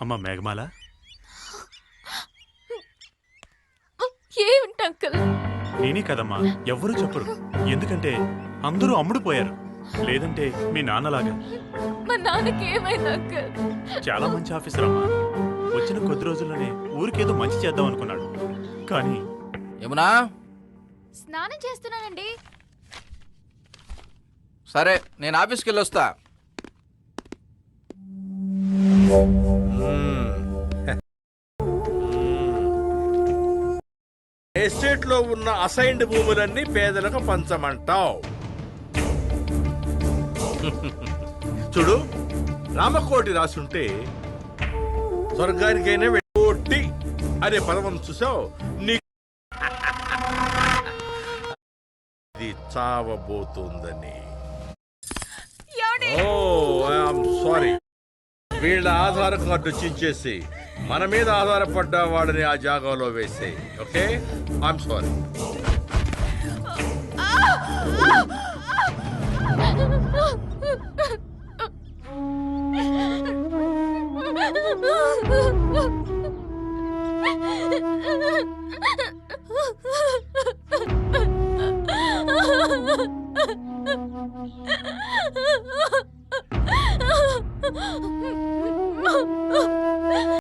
అమ్మా మేఘమాల, ఏమిటి అంకుల్? నేనే కదమ్మా, ఎవ్వరూ చెప్పరు. ఎందుకంటే అందరూ అమ్ముడు పోయారు. లేదంటే మీ నాన్నలాగా మా నాన్నకి ఏమైంది అంకుల్? చాలా మంచి ఆఫీసర్ అమ్మా. వచ్చిన కొద్ది రోజుల్లోనే ఊరికేదో మంచి చేద్దాం అనుకున్నాడు. కానీ యమునా, స్నానం చేస్తున్నానండి. సరే నేను ఆఫీస్కి వెళ్ళొస్తా. ఎస్టేట్ లో ఉన్న అసైన్డ్ భూములన్నీ పేదలకు పంచమంటావు. చూడు, రామకోటి రాసుంటే స్వర్గానికైనా కోటి అనే పదం చూసావు. నీ ఇది చావబోతుందని. ఓ ఐఎమ్ సారీ. వీళ్ళ ఆధార్ కార్డు చించేసి మన మీద ఆధారపడ్డ వాడిని ఆ జాగాలో వేసే. Okay, I'm sorry. Oh